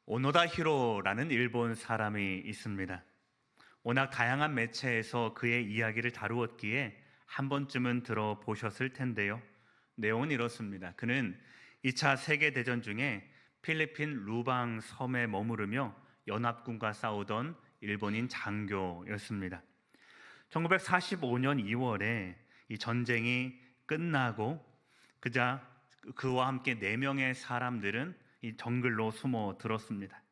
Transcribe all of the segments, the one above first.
오노다 히로라는 일본 사람이 있습니다. 워낙 다양한 매체에서 그의 이야기를 다루었기에 한 번쯤은 들어보셨을 텐데요. 내용은 이렇습니다. 그는 2차 세계대전 중에 필리핀 루방 섬에 머무르며 연합군과 싸우던 일본인 장교였습니다. 1945년 2월에 이 전쟁이 끝나고 그와 함께 4명의 사람들은 이 정글로 숨어 들었습니다.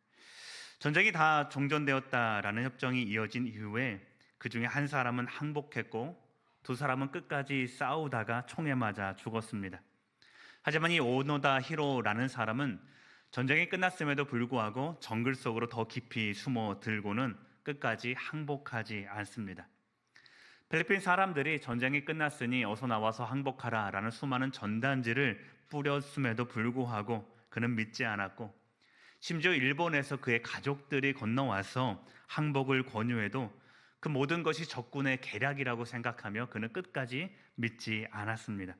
전쟁이 다 종전되었다라는 협정이 이어진 이후에 그 중에 한 사람은 항복했고 두 사람은 끝까지 싸우다가 총에 맞아 죽었습니다. 하지만 이 오노다 히로라는 사람은 전쟁이 끝났음에도 불구하고 정글 속으로 더 깊이 숨어 들고는 끝까지 항복하지 않습니다. 필리핀 사람들이 전쟁이 끝났으니 어서 나와서 항복하라 라는 수많은 전단지를 뿌렸음에도 불구하고 그는 믿지 않았고, 심지어 일본에서 그의 가족들이 건너와서 항복을 권유해도 그 모든 것이 적군의 계략이라고 생각하며 그는 끝까지 믿지 않았습니다.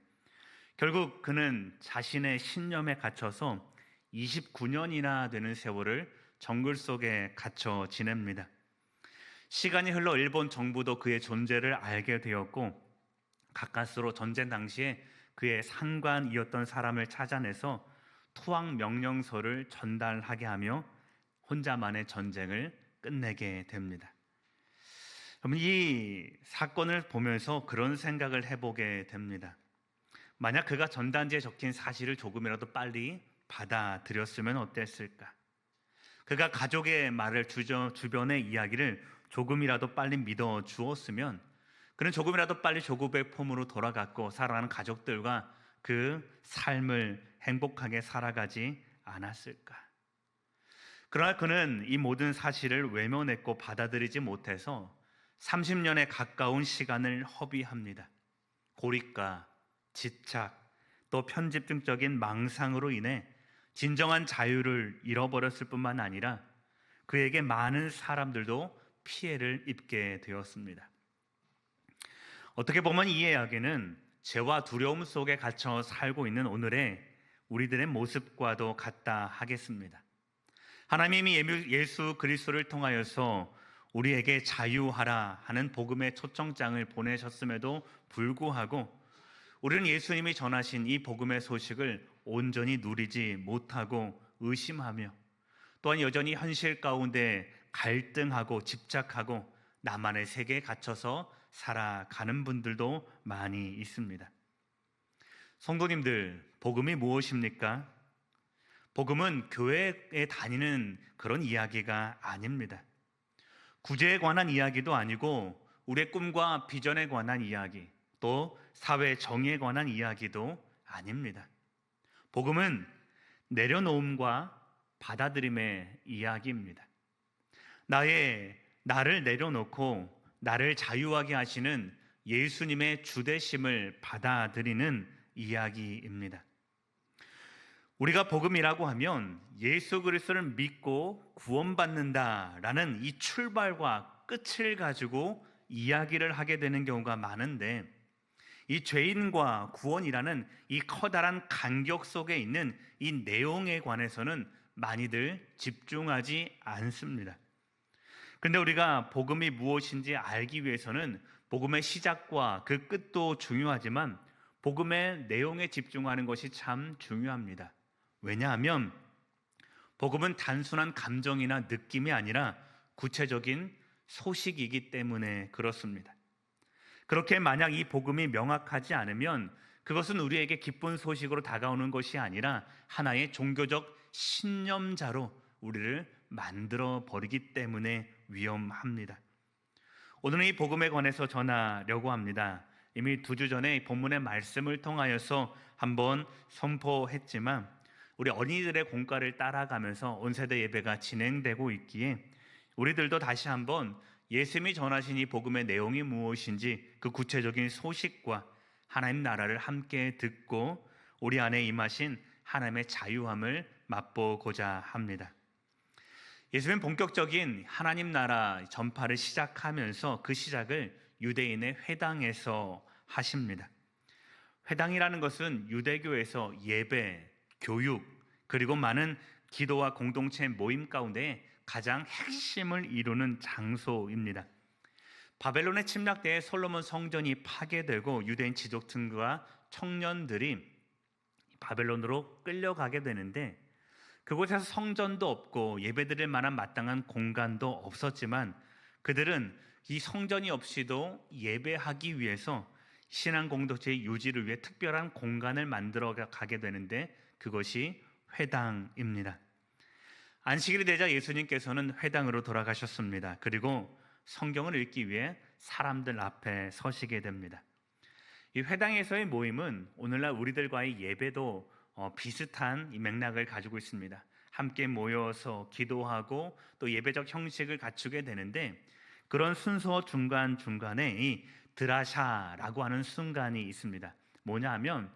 결국 그는 자신의 신념에 갇혀서 29년이나 되는 세월을 정글 속에 갇혀 지냅니다. 시간이 흘러 일본 정부도 그의 존재를 알게 되었고, 가까스로 전쟁 당시에 그의 상관이었던 사람을 찾아내서 투항 명령서를 전달하게 하며 혼자만의 전쟁을 끝내게 됩니다. 그럼 이 사건을 보면서 그런 생각을 해보게 됩니다. 만약 그가 전단지에 적힌 사실을 조금이라도 빨리 받아들였으면 어땠을까? 그가 가족의 말을 주변의 이야기를 조금이라도 빨리 믿어 주었으면 그는 조금이라도 빨리 조국의 폼으로 돌아갔고 사랑하는 가족들과 그 삶을 행복하게 살아가지 않았을까? 그러나 그는 이 모든 사실을 외면했고 받아들이지 못해서 30년에 가까운 시간을 허비합니다. 고립과 집착, 또 편집증적인 망상으로 인해 진정한 자유를 잃어버렸을 뿐만 아니라 그에게 많은 사람들도 피해를 입게 되었습니다. 어떻게 보면 이 이야기는 죄와 두려움 속에 갇혀 살고 있는 오늘의 우리들의 모습과도 같다 하겠습니다. 하나님이 예수 그리스도를 통하여서 우리에게 자유하라 하는 복음의 초청장을 보내셨음에도 불구하고 우리는 예수님이 전하신 이 복음의 소식을 온전히 누리지 못하고 의심하며 또한 여전히 현실 가운데 갈등하고 집착하고 나만의 세계에 갇혀서 살아가는 분들도 많이 있습니다. 성도님들, 복음이 무엇입니까? 복음은 교회에 다니는 그런 이야기가 아닙니다. 구제에 관한 이야기도 아니고 우리의 꿈과 비전에 관한 이야기, 또 사회 정의에 관한 이야기도 아닙니다. 복음은 내려놓음과 받아들임의 이야기입니다. 나를 내려놓고 나를 자유하게 하시는 예수님의 주되심을 받아들이는 이야기입니다. 우리가 복음이라고 하면 예수 그리스도를 믿고 구원받는다라는 이 출발과 끝을 가지고 이야기를 하게 되는 경우가 많은데, 이 죄인과 구원이라는 이 커다란 간격 속에 있는 이 내용에 관해서는 많이들 집중하지 않습니다. 그런데 우리가 복음이 무엇인지 알기 위해서는 복음의 시작과 그 끝도 중요하지만 복음의 내용에 집중하는 것이 참 중요합니다. 왜냐하면 복음은 단순한 감정이나 느낌이 아니라 구체적인 소식이기 때문에 그렇습니다. 그렇게 만약 이 복음이 명확하지 않으면 그것은 우리에게 기쁜 소식으로 다가오는 것이 아니라 하나의 종교적 신념자로 우리를 만들어 버리기 때문에 위험합니다. 오늘은 이 복음에 관해서 전하려고 합니다. 이미 2주 전에 본문의 말씀을 통하여서 한번 선포했지만 우리 어린이들의 공과를 따라가면서 온세대 예배가 진행되고 있기에 우리들도 다시 한번 예수님이 전하신 이 복음의 내용이 무엇인지 그 구체적인 소식과 하나님 나라를 함께 듣고 우리 안에 임하신 하나님의 자유함을 맛보고자 합니다. 예수님은 본격적인 하나님 나라 전파를 시작하면서 그 시작을 유대인의 회당에서 하십니다. 회당이라는 것은 유대교에서 예배, 교육, 그리고 많은 기도와 공동체 모임 가운데 가장 핵심을 이루는 장소입니다. 바벨론의 침략 때에 솔로몬 성전이 파괴되고 유대인 지도층과 청년들이 바벨론으로 끌려가게 되는데, 그곳에서 성전도 없고 예배드릴 만한 마땅한 공간도 없었지만 그들은 이 성전이 없이도 예배하기 위해서 신앙 공동체의 유지를 위해 특별한 공간을 만들어 가게 되는데, 그것이 회당입니다. 안식일이 되자 예수님께서는 회당으로 돌아가셨습니다. 그리고 성경을 읽기 위해 사람들 앞에 서시게 됩니다. 이 회당에서의 모임은 오늘날 우리들과의 예배도 비슷한 이 맥락을 가지고 있습니다. 함께 모여서 기도하고 또 예배적 형식을 갖추게 되는데, 그런 순서 중간중간에 이 드라샤라고 하는 순간이 있습니다. 뭐냐 하면,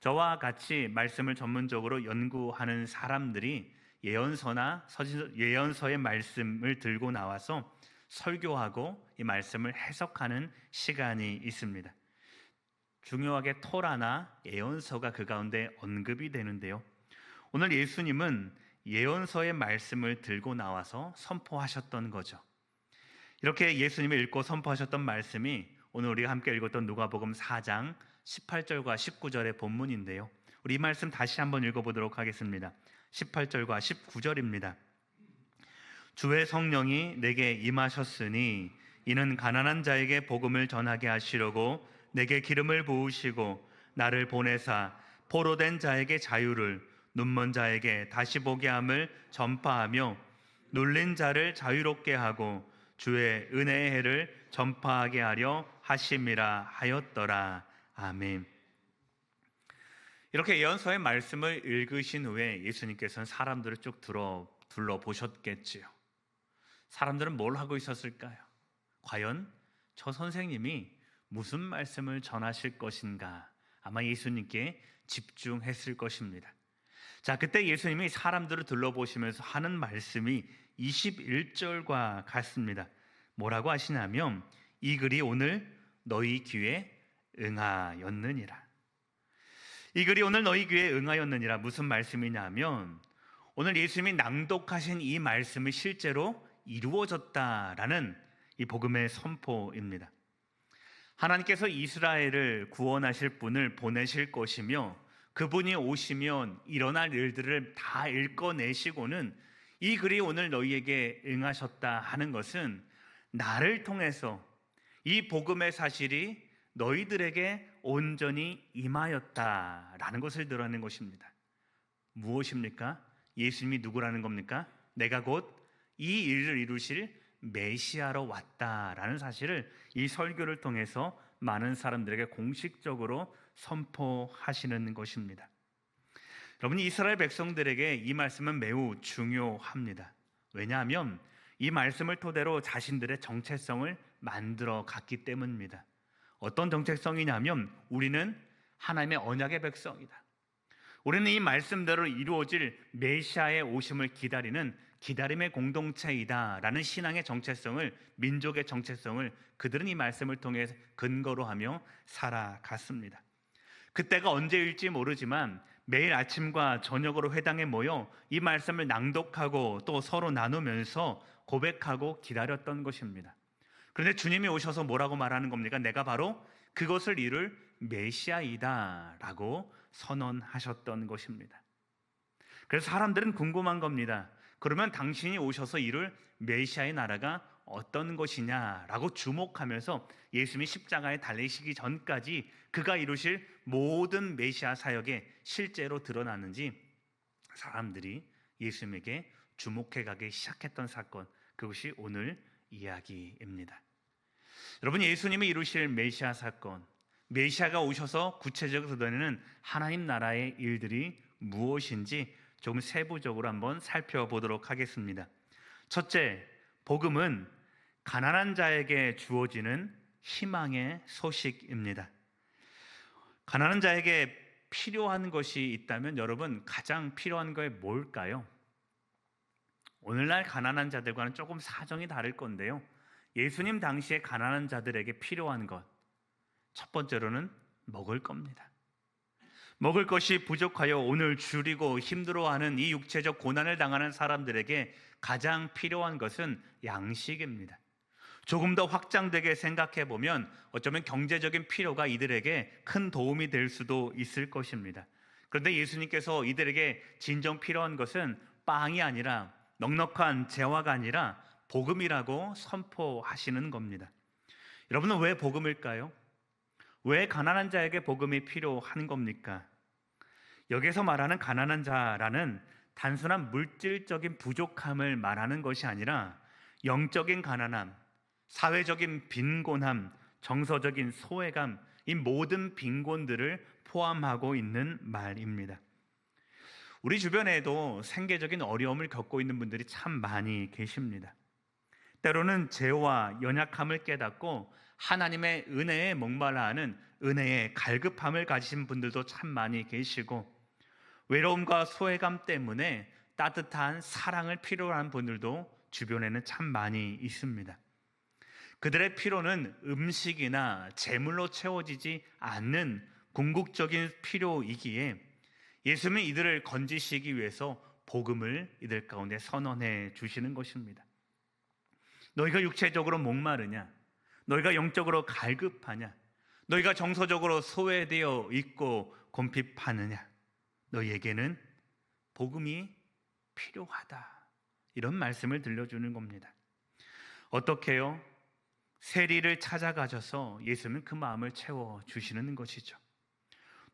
저와 같이 말씀을 전문적으로 연구하는 사람들이 예언서의 말씀을 들고 나와서 설교하고 이 말씀을 해석하는 시간이 있습니다. 중요하게 토라나 예언서가 그 가운데 언급이 되는데요. 오늘 예수님은 예언서의 말씀을 들고 나와서 선포하셨던 거죠. 이렇게 예수님이 읽고 선포하셨던 말씀이 오늘 우리가 함께 읽었던 누가복음 4장 18절과 19절의 본문인데요. 우리 이 말씀 다시 한번 읽어보도록 하겠습니다. 18절과 19절입니다. 주의 성령이 내게 임하셨으니 이는 가난한 자에게 복음을 전하게 하시려고 내게 기름을 부으시고 나를 보내사 포로된 자에게 자유를, 눈먼 자에게 다시 보게 함을 전파하며 눌린 자를 자유롭게 하고 주의 은혜의 해를 전파하게 하려 하심이라 하였더라. 아멘. 이렇게 예언서의 말씀을 읽으신 후에 예수님께서는 사람들을 쭉 둘러보셨겠지요. 사람들은 뭘 하고 있었을까요? 과연 저 선생님이 무슨 말씀을 전하실 것인가? 아마 예수님께 집중했을 것입니다. 자, 그때 예수님이 사람들을 둘러보시면서 하는 말씀이 21절과 같습니다. 뭐라고 하시냐면, 이 글이 오늘 너희 귀에 응하였느니라. 이 글이 오늘 너희 귀에 응하였느니라. 무슨 말씀이냐면, 오늘 예수님이 낭독하신 이 말씀이 실제로 이루어졌다라는 이 복음의 선포입니다. 하나님께서 이스라엘을 구원하실 분을 보내실 것이며, 그분이 오시면 일어날 일들을 다 읽어내시고는 이 글이 오늘 너희에게 응하셨다 하는 것은 나를 통해서 이 복음의 사실이 너희들에게 온전히 임하였다라는 것을 드러내는 것입니다. 무엇입니까? 예수님이 누구라는 겁니까? 내가 곧 이 일을 이루실 메시아로 왔다라는 사실을 이 설교를 통해서 많은 사람들에게 공식적으로 선포하시는 것입니다. 여러분, 이스라엘 백성들에게 이 말씀은 매우 중요합니다. 왜냐하면 이 말씀을 토대로 자신들의 정체성을 만들어 갔기 때문입니다. 어떤 정체성이냐면, 우리는 하나님의 언약의 백성이다. 우리는 이 말씀대로 이루어질 메시아의 오심을 기다리는 기다림의 공동체이다 라는 신앙의 정체성을, 민족의 정체성을 그들은 이 말씀을 통해 근거로 하며 살아갔습니다. 그때가 언제일지 모르지만 매일 아침과 저녁으로 회당에 모여 이 말씀을 낭독하고 또 서로 나누면서 고백하고 기다렸던 것입니다. 그런데 주님이 오셔서 뭐라고 말하는 겁니까? 내가 바로 그것을 이룰 메시아이다 라고 선언하셨던 것입니다. 그래서 사람들은 궁금한 겁니다. 그러면 당신이 오셔서 이룰 메시아의 나라가 어떤 것이냐라고 주목하면서 예수님이 십자가에 달리시기 전까지 그가 이루실 모든 메시아 사역에 실제로 드러나는지 사람들이 예수님에게 주목해 가기 시작했던 사건, 그것이 오늘 이야기입니다. 여러분, 예수님이 이루실 메시아 사건, 메시아가 오셔서 구체적으로 드러내는 하나님 나라의 일들이 무엇인지 조금 세부적으로 한번 살펴보도록 하겠습니다. 첫째, 복음은 가난한 자에게 주어지는 희망의 소식입니다. 가난한 자에게 필요한 것이 있다면 여러분, 가장 필요한 게 뭘까요? 오늘날 가난한 자들과는 조금 사정이 다를 건데요, 예수님 당시에 가난한 자들에게 필요한 것, 첫 번째로는 먹을 겁니다. 먹을 것이 부족하여 오늘 줄이고 힘들어하는 이 육체적 고난을 당하는 사람들에게 가장 필요한 것은 양식입니다. 조금 더 확장되게 생각해 보면 어쩌면 경제적인 필요가 이들에게 큰 도움이 될 수도 있을 것입니다. 그런데 예수님께서 이들에게 진정 필요한 것은 빵이 아니라 넉넉한 재화가 아니라 복음이라고 선포하시는 겁니다. 여러분은 왜 복음일까요? 왜 가난한 자에게 복음이 필요한 겁니까? 여기서 말하는 가난한 자라는 단순한 물질적인 부족함을 말하는 것이 아니라 영적인 가난함, 사회적인 빈곤함, 정서적인 소외감, 이 모든 빈곤들을 포함하고 있는 말입니다. 우리 주변에도 생계적인 어려움을 겪고 있는 분들이 참 많이 계십니다. 때로는 죄와 연약함을 깨닫고 하나님의 은혜에 목말라 하는 은혜의 갈급함을 가지신 분들도 참 많이 계시고, 외로움과 소외감 때문에 따뜻한 사랑을 필요로 하는 분들도 주변에는 참 많이 있습니다. 그들의 필요는 음식이나 재물로 채워지지 않는 궁극적인 필요이기에 예수님은 이들을 건지시기 위해서 복음을 이들 가운데 선언해 주시는 것입니다. 너희가 육체적으로 목마르냐? 너희가 영적으로 갈급하냐? 너희가 정서적으로 소외되어 있고 궁핍하느냐? 너희에게는 복음이 필요하다. 이런 말씀을 들려주는 겁니다. 어떻게요? 세리를 찾아가셔서 예수님은 그 마음을 채워주시는 것이죠.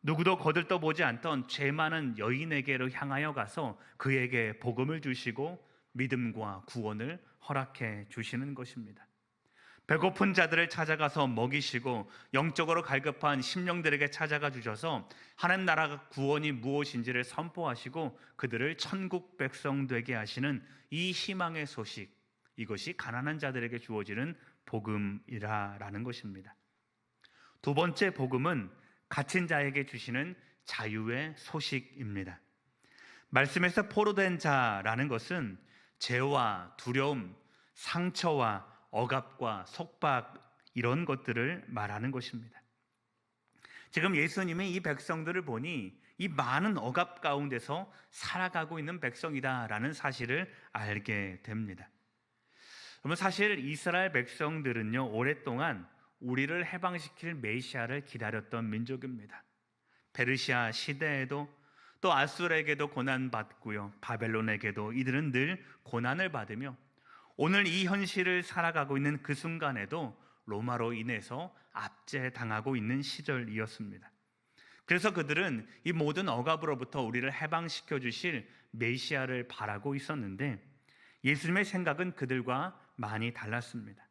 누구도 거들떠보지 않던 죄 많은 여인에게로 향하여 가서 그에게 복음을 주시고 믿음과 구원을 허락해 주시는 것입니다. 배고픈 자들을 찾아가서 먹이시고 영적으로 갈급한 심령들에게 찾아가 주셔서 하나님 나라 구원이 무엇인지를 선포하시고 그들을 천국 백성 되게 하시는 이 희망의 소식, 이것이 가난한 자들에게 주어지는 복음이라는 것입니다. 두 번째 복음은 갇힌 자에게 주시는 자유의 소식입니다. 말씀에서 포로된 자라는 것은 죄와 두려움, 상처와 억압과 속박, 이런 것들을 말하는 것입니다. 지금 예수님이 이 백성들을 보니 이 많은 억압 가운데서 살아가고 있는 백성이다라는 사실을 알게 됩니다. 그러면 사실 이스라엘 백성들은요, 오랫동안 우리를 해방시킬 메시아를 기다렸던 민족입니다. 페르시아 시대에도 또 아수르에게도 고난받고요, 바벨론에게도 이들은 늘 고난을 받으며 오늘 이 현실을 살아가고 있는 그 순간에도 로마로 인해서 압제당하고 있는 시절이었습니다. 그래서 그들은 이 모든 억압으로부터 우리를 해방시켜 주실 메시아를 바라고 있었는데 예수님의 생각은 그들과 많이 달랐습니다.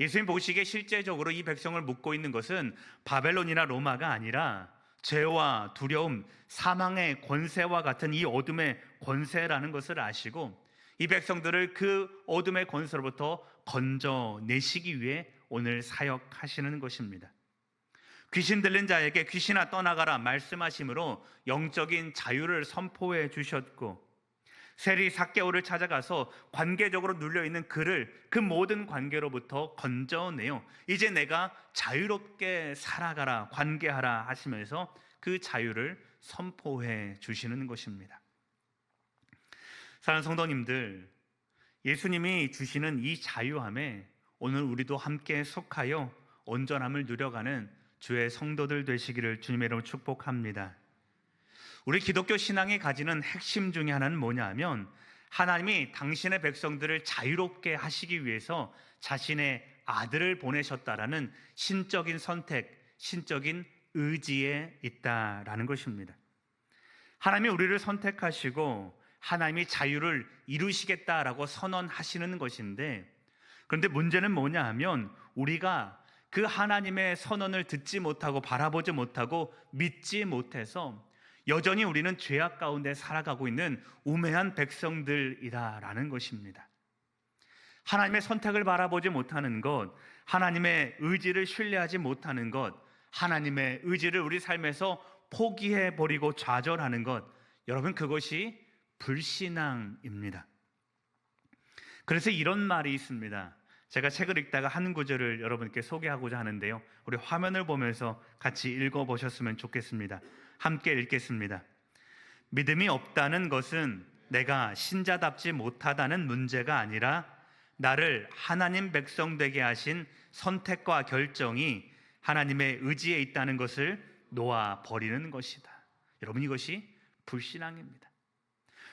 예수님 보시기에 실제적으로 이 백성을 묶고 있는 것은 바벨론이나 로마가 아니라 죄와 두려움, 사망의 권세와 같은 이 어둠의 권세라는 것을 아시고 이 백성들을 그 어둠의 권세로부터 건져내시기 위해 오늘 사역하시는 것입니다. 귀신 들린 자에게 귀신아 떠나가라 말씀하심으로 영적인 자유를 선포해 주셨고, 세리 삭개오를 찾아가서 관계적으로 눌려있는 그를 그 모든 관계로부터 건져내요 이제 내가 자유롭게 살아가라, 관계하라 하시면서 그 자유를 선포해 주시는 것입니다. 사랑하는 성도님들, 예수님이 주시는 이 자유함에 오늘 우리도 함께 속하여 온전함을 누려가는 주의 성도들 되시기를 주님의 이름으로 축복합니다. 우리 기독교 신앙이 가지는 핵심 중에 하나는 뭐냐 하면 하나님이 당신의 백성들을 자유롭게 하시기 위해서 자신의 아들을 보내셨다라는 신적인 선택, 신적인 의지에 있다라는 것입니다. 하나님이 우리를 선택하시고 하나님이 자유를 이루시겠다라고 선언하시는 것인데, 그런데 문제는 뭐냐 하면 우리가 그 하나님의 선언을 듣지 못하고 바라보지 못하고 믿지 못해서 여전히 우리는 죄악 가운데 살아가고 있는 우매한 백성들이다라는 것입니다. 하나님의 선택을 바라보지 못하는 것, 하나님의 의지를 신뢰하지 못하는 것, 하나님의 의지를 우리 삶에서 포기해버리고 좌절하는 것, 여러분 그것이 불신앙입니다. 그래서 이런 말이 있습니다. 제가 책을 읽다가 한 구절을 여러분께 소개하고자 하는데요. 우리 화면을 보면서 같이 읽어보셨으면 좋겠습니다. 함께 읽겠습니다. 믿음이 없다는 것은 내가 신자답지 못하다는 문제가 아니라 나를 하나님 백성 되게 하신 선택과 결정이 하나님의 의지에 있다는 것을 놓아 버리는 것이다. 여러분, 이것이 불신앙입니다.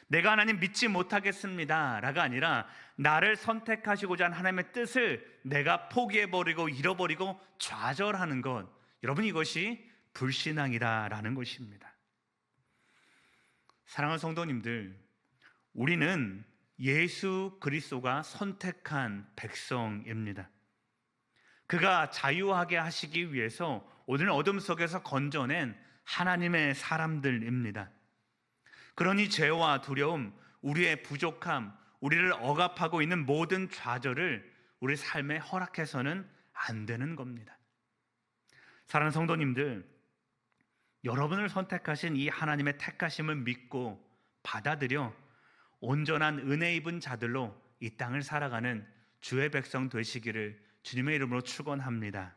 내가 하나님 믿지 못하겠습니다 라가 아니라 나를 선택하시고자 한 하나님의 뜻을 내가 포기해버리고 잃어버리고 좌절하는 것, 여러분, 이것이 불신앙이다라는 것입니다. 사랑하는 성도님들, 우리는 예수 그리스도가 선택한 백성입니다. 그가 자유하게 하시기 위해서 오늘 어둠 속에서 건져낸 하나님의 사람들입니다. 그러니 죄와 두려움, 우리의 부족함, 우리를 억압하고 있는 모든 좌절을 우리 삶에 허락해서는 안 되는 겁니다. 사랑하는 성도님들, 여러분을 선택하신 이 하나님의 택하심을 믿고 받아들여 온전한 은혜 입은 자들로 이 땅을 살아가는 주의 백성 되시기를 주님의 이름으로 축원합니다.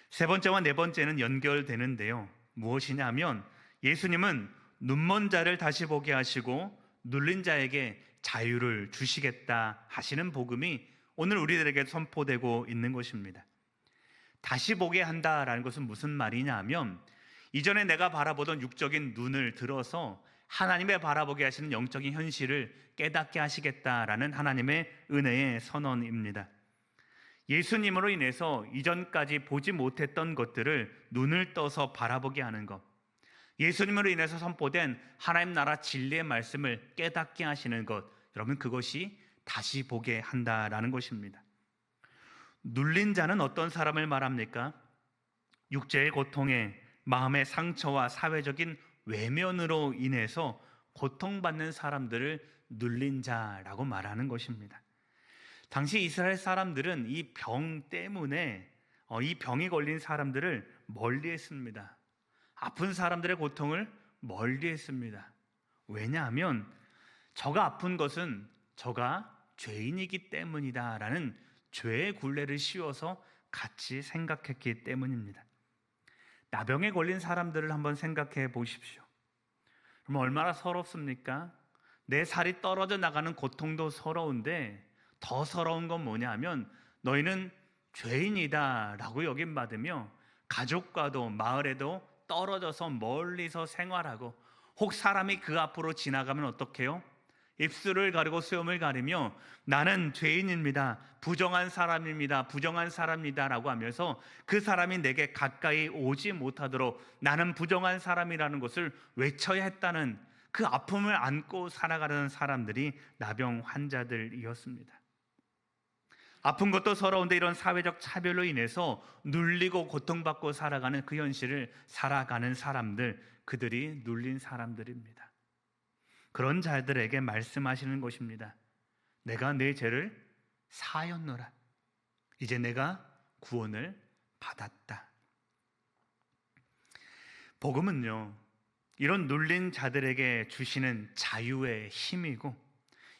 세 번째와 네 번째는 연결되는데요. 무엇이냐면 예수님은 눈먼 자를 다시 보게 하시고 눌린 자에게 자유를 주시겠다 하시는 복음이 오늘 우리들에게 선포되고 있는 것입니다. 다시 보게 한다라는 것은 무슨 말이냐 하면 이전에 내가 바라보던 육적인 눈을 들어서 하나님의 바라보게 하시는 영적인 현실을 깨닫게 하시겠다라는 하나님의 은혜의 선언입니다. 예수님으로 인해서 이전까지 보지 못했던 것들을 눈을 떠서 바라보게 하는 것, 예수님으로 인해서 선포된 하나님 나라 진리의 말씀을 깨닫게 하시는 것, 여러분, 그것이 다시 보게 한다라는 것입니다. 눌린 자는 어떤 사람을 말합니까? 육체의 고통에 마음의 상처와 사회적인 외면으로 인해서 고통받는 사람들을 눌린 자라고 말하는 것입니다. 당시 이스라엘 사람들은 이 병 때문에 이 병이 걸린 사람들을 멀리했습니다. 아픈 사람들의 고통을 멀리했습니다. 왜냐하면 저가 아픈 것은 저가 죄인이기 때문이다라는 죄의 굴레를 씌워서 같이 생각했기 때문입니다. 나병에 걸린 사람들을 한번 생각해 보십시오. 그럼 얼마나 서럽습니까? 내 살이 떨어져 나가는 고통도 서러운데 더 서러운 건 뭐냐면 너희는 죄인이다 라고 여김받으며 가족과도 마을에도 떨어져서 멀리서 생활하고, 혹 사람이 그 앞으로 지나가면 어떻게 해요? 입술을 가리고 수염을 가리며 나는 죄인입니다, 부정한 사람입니다, 부정한 사람이다 라고 하면서 그 사람이 내게 가까이 오지 못하도록 나는 부정한 사람이라는 것을 외쳐야 했다는 그 아픔을 안고 살아가는 사람들이 나병 환자들이었습니다. 아픈 것도 서러운데 이런 사회적 차별로 인해서 눌리고 고통받고 살아가는 그 현실을 살아가는 사람들, 그들이 눌린 사람들입니다. 그런 자들에게 말씀하시는 것입니다. 내가 내 죄를 사하였노라. 이제 내가 구원을 받았다. 복음은요, 이런 눌린 자들에게 주시는 자유의 힘이고,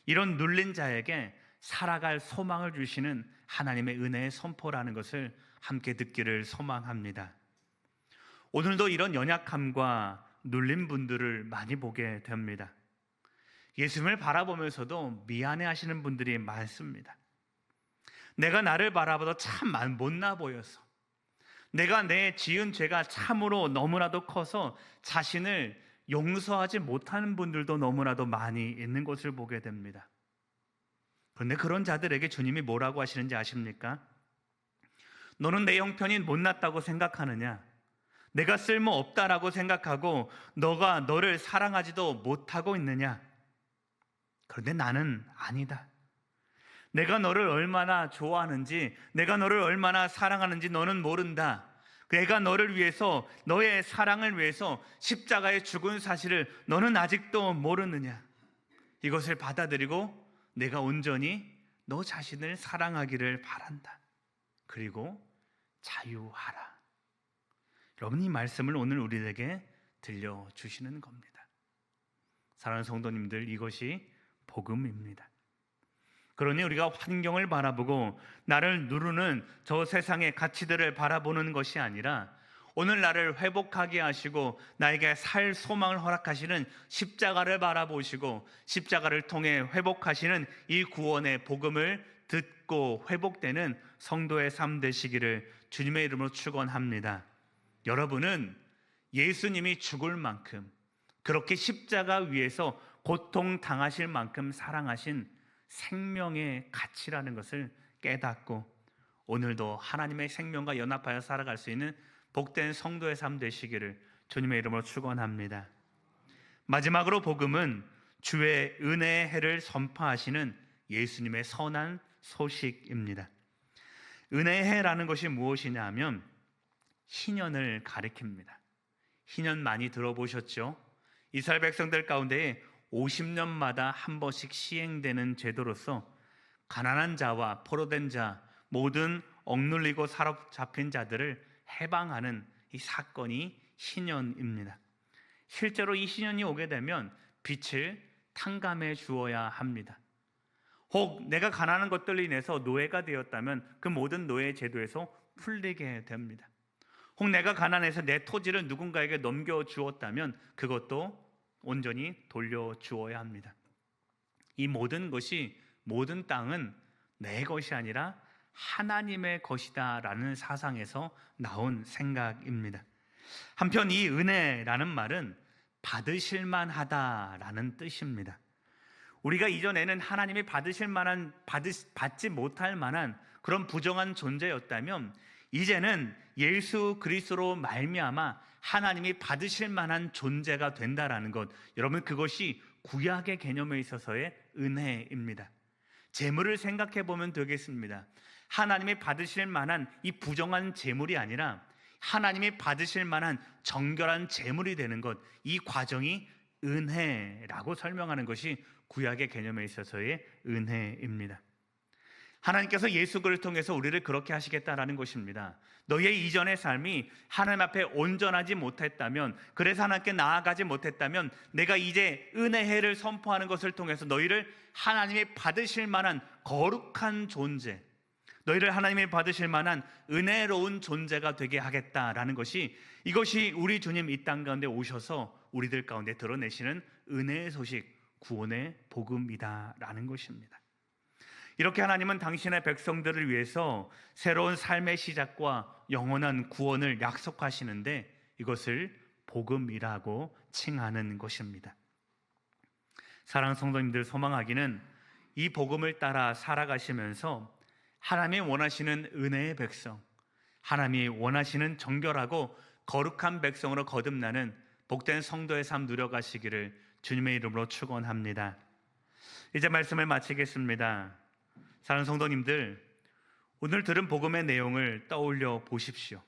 이런 눌린 자에게 살아갈 소망을 주시는 하나님의 은혜의 선포라는 것을 함께 듣기를 소망합니다. 오늘도 이런 연약함과 눌린 분들을 많이 보게 됩니다. 예수님을 바라보면서도 미안해 하시는 분들이 많습니다. 내가 나를 바라봐도 참 못나 보여서, 내가 내 지은 죄가 참으로 너무나도 커서 자신을 용서하지 못하는 분들도 너무나도 많이 있는 것을 보게 됩니다. 그런데 그런 자들에게 주님이 뭐라고 하시는지 아십니까? 너는 내 형편이 못났다고 생각하느냐? 내가 쓸모없다라고 생각하고 너가 너를 사랑하지도 못하고 있느냐? 그런데 나는 아니다. 내가 너를 얼마나 좋아하는지, 내가 너를 얼마나 사랑하는지 너는 모른다. 내가 너를 위해서, 너의 사랑을 위해서 십자가에 죽은 사실을 너는 아직도 모르느냐? 이것을 받아들이고 내가 온전히 너 자신을 사랑하기를 바란다. 그리고 자유하라. 여러분, 이 말씀을 오늘 우리에게 들려주시는 겁니다. 사랑하는 성도님들, 이것이 복음입니다. 그러니 우리가 환경을 바라보고 나를 누르는 저 세상의 가치들을 바라보는 것이 아니라 오늘 나를 회복하게 하시고 나에게 살 소망을 허락하시는 십자가를 바라보시고 십자가를 통해 회복하시는 이 구원의 복음을 듣고 회복되는 성도의 삶 되시기를 주님의 이름으로 축원합니다. 여러분은 예수님이 죽을 만큼, 그렇게 십자가 위에서 고통 당하실 만큼 사랑하신 생명의 가치라는 것을 깨닫고 오늘도 하나님의 생명과 연합하여 살아갈 수 있는 복된 성도의 삶 되시기를 주님의 이름으로 축원합니다. 마지막으로 복음은 주의 은혜의 해를 선포하시는 예수님의 선한 소식입니다. 은혜의 해라는 것이 무엇이냐 하면 희년을 가리킵니다. 희년 많이 들어보셨죠? 이스라엘 백성들 가운데 50년마다 한 번씩 시행되는 제도로서 가난한 자와 포로된 자, 모든 억눌리고 사로잡힌 자들을 해방하는 이 사건이 희년입니다. 실제로 이 희년이 오게 되면 빛을 탕감해 주어야 합니다. 혹 내가 가난한 것들로 인해서 노예가 되었다면 그 모든 노예 제도에서 풀리게 됩니다. 혹 내가 가난해서 내 토지를 누군가에게 넘겨주었다면 그것도 온전히 돌려주어야 합니다. 이 모든 것이, 모든 땅은 내 것이 아니라 하나님의 것이다 라는 사상에서 나온 생각입니다. 한편 이 은혜라는 말은 받으실 만하다라는 뜻입니다. 우리가 이전에는 하나님이 받으실 만한, 받지 못할 만한 그런 부정한 존재였다면 이제는 예수 그리스도로 말미암아 하나님이 받으실 만한 존재가 된다라는 것, 여러분 그것이 구약의 개념에 있어서의 은혜입니다. 재물을 생각해 보면 되겠습니다. 하나님이 받으실 만한 이 부정한 재물이 아니라 하나님이 받으실 만한 정결한 재물이 되는 것, 이 과정이 은혜라고 설명하는 것이 구약의 개념에 있어서의 은혜입니다. 하나님께서 예수 그리스도를 통해서 우리를 그렇게 하시겠다라는 것입니다. 너희의 이전의 삶이 하나님 앞에 온전하지 못했다면, 그래서 하나님께 나아가지 못했다면 내가 이제 은혜의 해를 선포하는 것을 통해서 너희를 하나님이 받으실 만한 거룩한 존재, 너희를 하나님이 받으실 만한 은혜로운 존재가 되게 하겠다라는 것이, 이것이 우리 주님 이 땅 가운데 오셔서 우리들 가운데 드러내시는 은혜의 소식, 구원의 복음이다라는 것입니다. 이렇게 하나님은 당신의 백성들을 위해서 새로운 삶의 시작과 영원한 구원을 약속하시는데 이것을 복음이라고 칭하는 것입니다. 사랑하는 성도님들, 소망하기는 이 복음을 따라 살아가시면서 하나님이 원하시는 은혜의 백성, 하나님이 원하시는 정결하고 거룩한 백성으로 거듭나는 복된 성도의 삶 누려가시기를 주님의 이름으로 축원합니다. 이제 말씀을 마치겠습니다. 사랑하는 성도님들, 오늘 들은 복음의 내용을 떠올려 보십시오.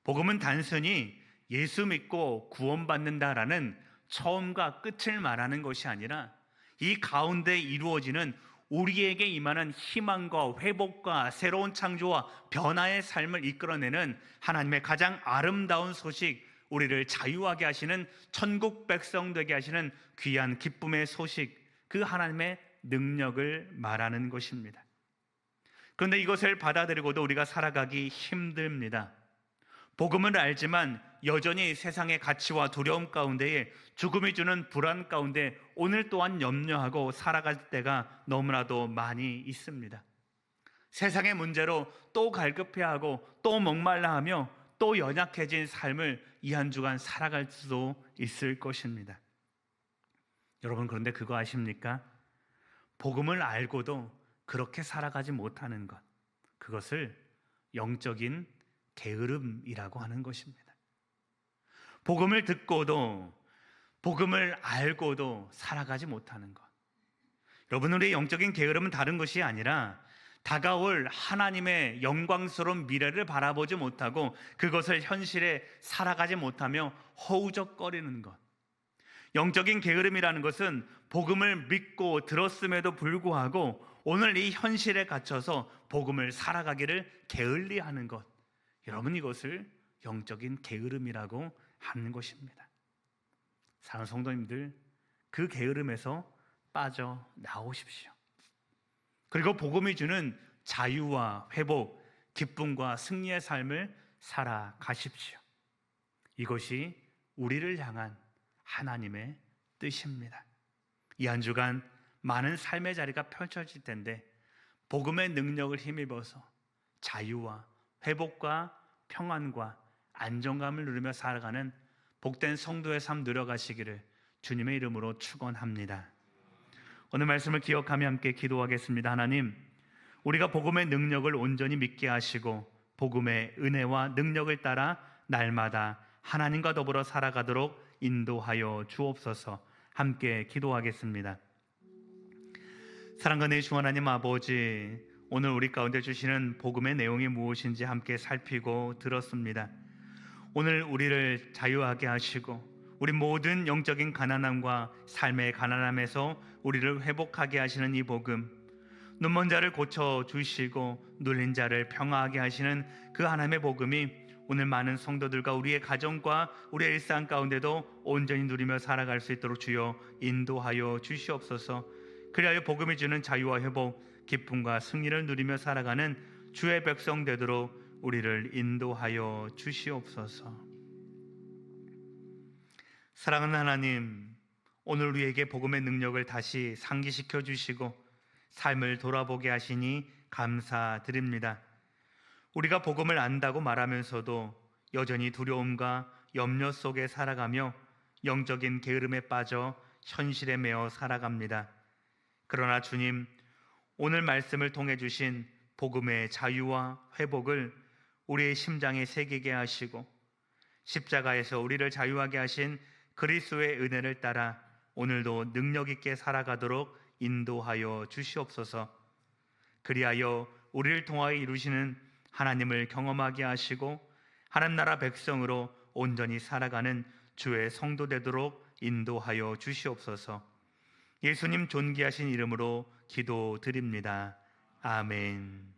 복음은 단순히 예수 믿고 구원받는다라는 처음과 끝을 말하는 것이 아니라 이 가운데 이루어지는 우리에게 임하는 희망과 회복과 새로운 창조와 변화의 삶을 이끌어내는 하나님의 가장 아름다운 소식, 우리를 자유하게 하시는 천국 백성 되게 하시는 귀한 기쁨의 소식, 그 하나님의 능력을 말하는 것입니다. 그런데 이것을 받아들이고도 우리가 살아가기 힘듭니다. 복음을 알지만 여전히 세상의 가치와 두려움 가운데에, 죽음이 주는 불안 가운데 오늘 또한 염려하고 살아갈 때가 너무나도 많이 있습니다. 세상의 문제로 또 갈급해하고 또 목말라하며 또 연약해진 삶을 이 한 주간 살아갈 수도 있을 것입니다. 여러분, 그런데 그거 아십니까? 복음을 알고도 그렇게 살아가지 못하는 것, 그것을 영적인 게으름이라고 하는 것입니다. 복음을 듣고도, 복음을 알고도 살아가지 못하는 것, 여러분, 우리의 영적인 게으름은 다른 것이 아니라 다가올 하나님의 영광스러운 미래를 바라보지 못하고 그것을 현실에 살아가지 못하며 허우적거리는 것. 영적인 게으름이라는 것은 복음을 믿고 들었음에도 불구하고 오늘 이 현실에 갇혀서 복음을 살아가기를 게을리하는 것, 여러분, 이것을 영적인 게으름이라고 하는 것입니다. 사랑하는 성도님들, 그 게으름에서 빠져나오십시오. 그리고 복음이 주는 자유와 회복, 기쁨과 승리의 삶을 살아가십시오. 이것이 우리를 향한 하나님의 뜻입니다. 이 한 주간 많은 삶의 자리가 펼쳐질 텐데 복음의 능력을 힘입어서 자유와 회복과 평안과 안정감을 누리며 살아가는 복된 성도의 삶 누려가시기를 주님의 이름으로 축원합니다. 오늘 말씀을 기억하며 함께 기도하겠습니다. 하나님, 우리가 복음의 능력을 온전히 믿게 하시고 복음의 은혜와 능력을 따라 날마다 하나님과 더불어 살아가도록 인도하여 주옵소서. 함께 기도하겠습니다. 사랑과 은혜의 주 하나님 아버지, 오늘 우리 가운데 주시는 복음의 내용이 무엇인지 함께 살피고 들었습니다. 오늘 우리를 자유하게 하시고 우리 모든 영적인 가난함과 삶의 가난함에서 우리를 회복하게 하시는 이 복음, 눈먼 자를 고쳐주시고 눌린 자를 평화하게 하시는 그 하나님의 복음이 오늘 많은 성도들과 우리의 가정과 우리의 일상 가운데도 온전히 누리며 살아갈 수 있도록 주여 인도하여 주시옵소서. 그리하여 복음이 주는 자유와 회복, 기쁨과 승리를 누리며 살아가는 주의 백성 되도록 우리를 인도하여 주시옵소서. 사랑하는 하나님, 오늘 우리에게 복음의 능력을 다시 상기시켜 주시고 삶을 돌아보게 하시니 감사드립니다. 우리가 복음을 안다고 말하면서도 여전히 두려움과 염려 속에 살아가며 영적인 게으름에 빠져 현실에 매어 살아갑니다. 그러나 주님, 오늘 말씀을 통해 주신 복음의 자유와 회복을 우리의 심장에 새기게 하시고 십자가에서 우리를 자유하게 하신 그리스도의 은혜를 따라 오늘도 능력 있게 살아가도록 인도하여 주시옵소서. 그리하여 우리를 통하여 이루시는 하나님을 경험하게 하시고 하나님 나라 백성으로 온전히 살아가는 주의 성도 되도록 인도하여 주시옵소서. 예수님 존귀하신 이름으로 기도드립니다. 아멘.